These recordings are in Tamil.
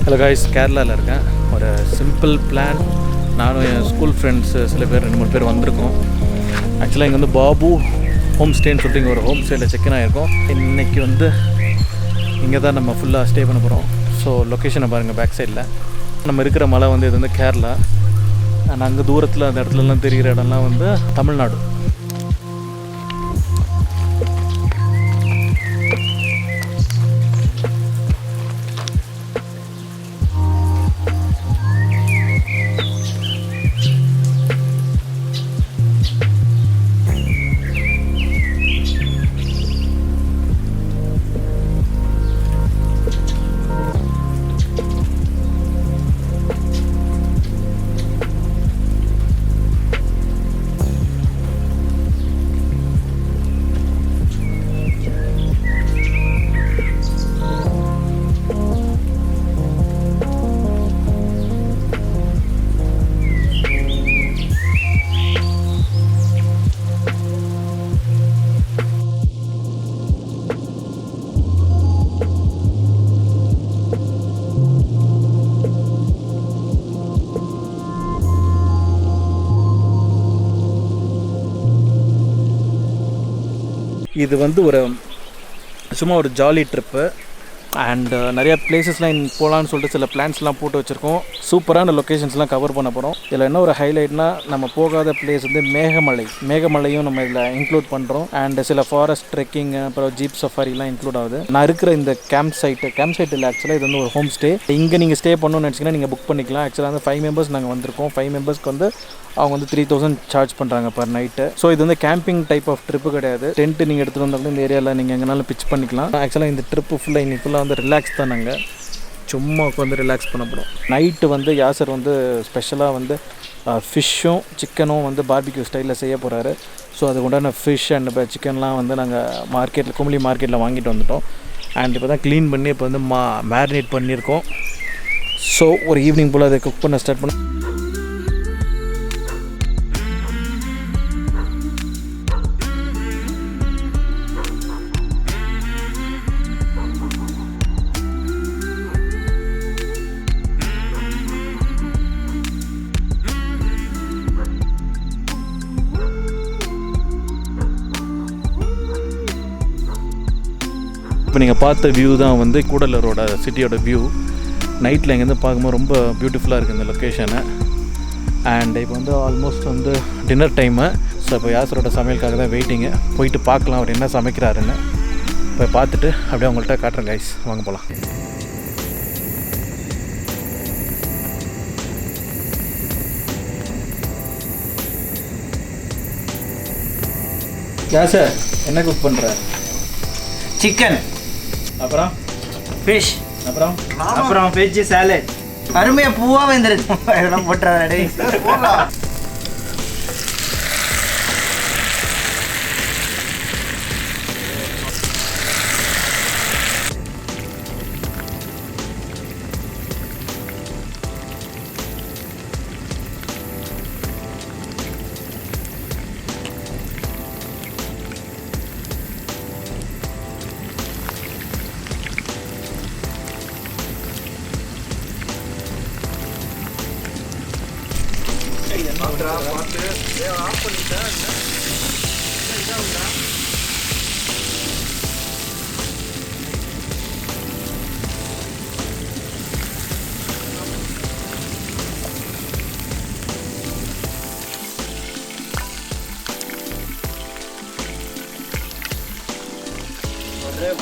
ஹலோ காய்ஸ், கேரளாவில் இருக்கேன். ஒரு சிம்பிள் பிளான். நானும் என் ஸ்கூல் ஃப்ரெண்ட்ஸு சில பேர் 2-3 பேர் வந்திருக்கோம். ஆக்சுவலாக இங்கே வந்து பாபு ஹோம் ஸ்டேன்னு சொல்லிட்டு இங்கே ஒரு ஹோம் ஸ்டேயில் செக்இன் ஆகிருக்கோம். இன்றைக்கி வந்து இங்கே தான் நம்ம ஃபுல்லாக ஸ்டே பண்ண போகிறோம். ஸோ லொக்கேஷனை பாருங்கள், பேக் சைடில் நம்ம இருக்கிற மலை வந்து இது வந்து கேரளா. அண்ட் அங்கே தூரத்தில் அந்த இடத்துலலாம் தெரிகிற இடம்லாம் வந்து தமிழ்நாடு. இது வந்து சும்மா ஒரு ஜாலி ட்ரிப்பு. அண்ட் நிறையா பிளேசஸ்லாம் போகலான்னு சொல்லிட்டு சில பிளான்ஸ்லாம் போட்டு வச்சுருக்கோம். சூப்பரான லொக்கேஷன்ஸ்லாம் கவர் பண்ண போகிறோம். இதில் என்ன ஒரு ஹைலைட்னா, நம்ம போகாத பிளேஸ் வந்து மேகமலையும் நம்ம இதில் இன்க்ளூட் பண்ணுறோம். அண்ட் சில ஃபாரஸ்ட் ட்ரெக்கிங், அப்புறம் ஜீப் சஃபாரிலாம் இன்க்ளூட் ஆகுது. நான் இருக்கிற இந்த கேம்ப் சைட் இல்லை, ஆக்சுவலாக இது வந்து ஒரு ஹோம் ஸ்டே. இங்கே நீங்கள் ஸ்டே பண்ணணும்னு நினச்சிங்கன்னா நீங்கள் புக் பண்ணிக்கலாம். ஆக்சுவலாக வந்து 5 மெம்பர்ஸ் நாங்கள் வந்திருக்கோம். 5 மெம்பர்ஸ்க்கு வந்து அவங்க வந்து 3000 சார்ஜ் பண்ணுறாங்க பர் நைட்டு. ஸோ இது வந்து கேம்பிங் டைப் ஆஃப் ட்ரிப்பு கிடையாது. டென்ட்டு நீங்கள் எடுத்துகிட்டு வந்தாலும் இந்த ஏரியாவில் நீங்கள் எங்கேனாலும் பிச் பண்ணிக்கலாம். ஆக்சுவலாக இந்த ட்ரிப்பு ஃபுல்லாக வந்து ரிலாக்ஸ் தான். நாங்கள் சும்மா உட்காந்து ரிலாக்ஸ் பண்ண போகிறோம். நைட்டு வந்து யாசர் வந்து ஸ்பெஷலாக வந்து ஃபிஷ்ஷும் சிக்கனும் வந்து பார்பிக்யூ ஸ்டைலில் செய்ய போகிறாரு. ஸோ அதுக்கு உண்டான ஃபிஷ் அண்ட் சிக்கன்லாம் வந்து நாங்கள் குமுளி மார்க்கெட்டில் வாங்கிட்டு வந்துட்டோம். அண்ட் இப்போ தான் க்ளீன் பண்ணி இப்போ வந்து மேரினேட் பண்ணியிருக்கோம். ஸோ ஒரு ஈவினிங் போல் அதை குக் பண்ண ஸ்டார்ட் பண்ண. இப்போ நீங்கள் பார்த்த வியூ தான் வந்து கூடலூரோட சிட்டியோட வியூ. நைட்டில் இங்கேருந்து பார்க்கும்போது ரொம்ப பியூட்டிஃபுல்லாக இருக்குது இந்த லொக்கேஷனை. அண்ட் இப்போ வந்து ஆல்மோஸ்ட் வந்து டின்னர் டைமு. ஸோ இப்போ யாசரோட சமையலுக்காக தான் வெயிட்டிங்கு. போயிட்டு பார்க்கலாம் அவர் என்ன சமைக்கிறாருன்னு. இப்போ பார்த்துட்டு அப்படியே அவங்கள்ட்ட காட்டுறேன் கைஸ், வாங்க போகலாம். யாசர் என்ன குக் பண்ணுற? சிக்கன், அப்புறம் ஃபிஷ், அப்புறம் வெஜ் சாலட். அருமையா பூவா வந்துருக்கு. இதெல்லாம் போட்டுறாடே.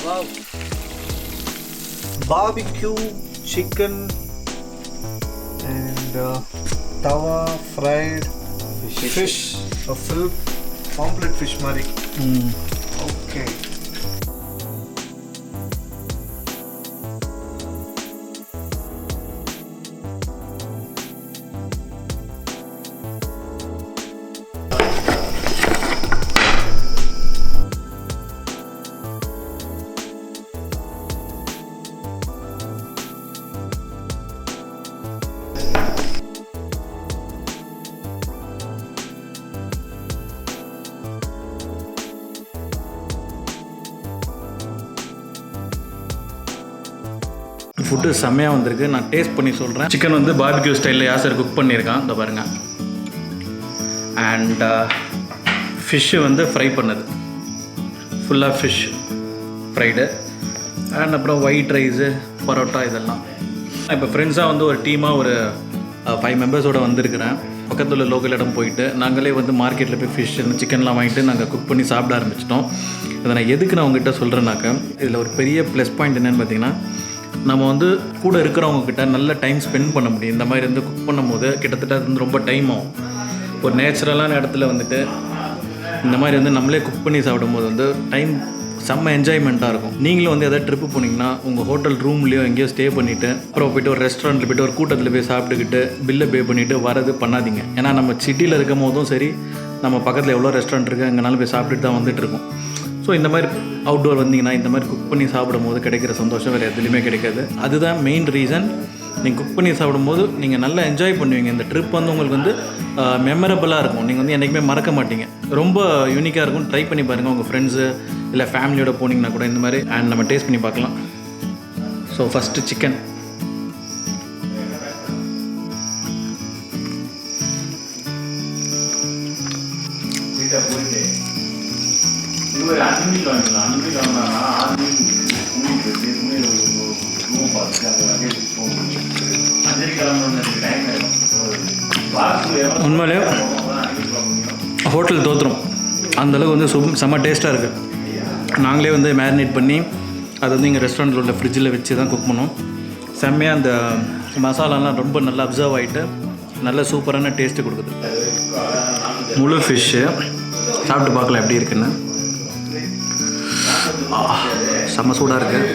Wow. Barbecue chicken and tawa fried fish. A full complete fish mari. Okay. Food செம்மையாக வந்திருக்கு. நான் டேஸ்ட் பண்ணி சொல்கிறேன். சிக்கன் வந்து பார்பிக்யூ ஸ்டைலில் யாசர் குக் பண்ணியிருக்கான், இந்த பாருங்கள். அண்ட் ஃபிஷ்ஷு வந்து ஃப்ரை பண்ணது, ஃபுல்லாக ஃபிஷ் ஃப்ரைடு. அண்ட் அப்புறம் ஒயிட் ரைஸு, பரோட்டா இதெல்லாம். இப்போ ஃப்ரெண்ட்ஸாக வந்து ஒரு டீமாக ஒரு 5 மெம்பர்ஸோடு வந்திருக்கிறேன். பக்கத்தில் உள்ள லோக்கல் இடம் போயிட்டு நாங்களே வந்து மார்க்கெட்டில் போய் ஃபிஷ் சிக்கன்லாம் வாங்கிட்டு நாங்கள் குக் பண்ணி சாப்பிட ஆரம்பிச்சிட்டோம். இதை நான் எதுக்கு நான் உங்ககிட்ட சொல்கிறேன்னாக்கா, இதில் ஒரு பெரிய ப்ளஸ் பாயிண்ட் என்னென்னு பார்த்தீங்கன்னா, நம்ம வந்து கூட இருக்கிறவங்கக்கிட்ட நல்ல டைம் ஸ்பெண்ட் பண்ண முடியும். இந்த மாதிரி வந்து குக் பண்ணும் போது கிட்டத்தட்ட அது வந்து ரொம்ப டைம் ஆகும். ஒரு நேச்சுரலான இடத்துல வந்துட்டு இந்த மாதிரி வந்து நம்மளே குக் பண்ணி சாப்பிடும்போது வந்து டைம் செம்ம என்ஜாய்மெண்ட்டாக இருக்கும். நீங்களும் வந்து எதாவது ட்ரிப்பு போனீங்கன்னா உங்கள் ஹோட்டல் ரூம்லேயோ எங்கேயோ ஸ்டே பண்ணிவிட்டு அப்புறம் போய்ட்டு ஒரு ரெஸ்டாரண்ட்டில் போய்ட்டு ஒரு கூட்டத்தில் போய் சாப்பிட்டுக்கிட்டு பில்லை பே பண்ணிவிட்டு வரது பண்ணாதீங்க. ஏன்னா நம்ம சிட்டியில் இருக்கும் போதும் சரி, நம்ம பக்கத்தில் எவ்வளோ ரெஸ்டாரண்ட் இருக்குது எங்கேனாலும் போய் சாப்பிட்டுட்டு தான் வந்துட்டுருக்கோம். ஸோ இந்த மாதிரி அவுட்டோர் வந்தீங்கன்னா இந்த மாதிரி குக் பண்ணி சாப்பிடும் போது கிடைக்கிற சந்தோஷம் வேறு எதுலேயுமே கிடைக்காது. அதுதான் மெயின் ரீசன். நீங்கள் குக் பண்ணி சாப்பிடும்போது நீங்கள் நல்லா என்ஜாய் பண்ணுவீங்க. இந்த ட்ரிப் வந்து உங்களுக்கு வந்து மெமரபுளாக இருக்கும். நீங்கள் வந்து என்றைக்குமே மறக்க மாட்டீங்க. ரொம்ப யூனிக்காக இருக்கும். ட்ரை பண்ணி பாருங்கள். உங்கள் ஃப்ரெண்ட்ஸு இல்லை ஃபேமிலியோட போனீங்கன்னா கூட இந்த மாதிரி அண்ட் நம்ம டேஸ்ட் பண்ணி பார்க்கலாம். So first chicken. உண்மையிலே ஹோட்டல் தோற்றுரும், அந்தளவுக்கு வந்து செம்ம டேஸ்ட்டாக இருக்குது. நாங்களே வந்து மேரினேட் பண்ணி அது வந்து எங்கள் ரெஸ்டாரண்ட்டில் உள்ள ஃப்ரிட்ஜில் வச்சு தான் குக் பண்ணோம். செம்மையாக அந்த மசாலாலாம் ரொம்ப நல்லா அப்சர்வ் ஆகிட்டு நல்ல சூப்பரான டேஸ்ட்டு கொடுக்குது. முழு ஃபிஷ்ஷு சாப்பிட்டு பார்க்கலாம் எப்படி இருக்குன்னு. செம்ம சூடாக இருக்குது.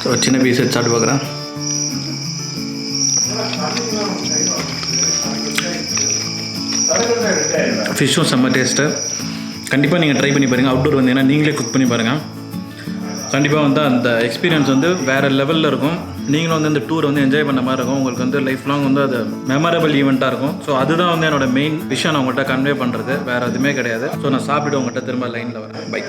ஸோ சின்ன பீஸ் எடுத்து சாப்பிட்டு பார்க்குறேன். ஃபிஷ்ஷும் செம்ம டேஸ்ட்டு. கண்டிப்பாக நீங்கள் ட்ரை பண்ணி பாருங்கள். அவுட்டோர் வந்தீங்கன்னா நீங்களே குக் பண்ணி பாருங்கள். கண்டிப்பாக வந்து அந்த எக்ஸ்பீரியன்ஸ் வந்து வேறு லெவலில் இருக்கும். நீங்களும் வந்து இந்த டூர் வந்து என்ஜாய் பண்ண மாதிரி இருக்கும். உங்களுக்கு வந்து லைஃப் லாங் வந்து அது மெமரபிள் ஈவெண்ட்டாக இருக்கும். ஸோ அதுதான் வந்து என்னோடய மெயின் விஷயம் நான் உங்கள்கிட்ட கன்வே பண்ணுறது, வேறு எதுவுமே கிடையாது. ஸோ நான் சாப்பிட்டு உங்கள்கிட்ட திரும்ப லைனில் வரேன். பை.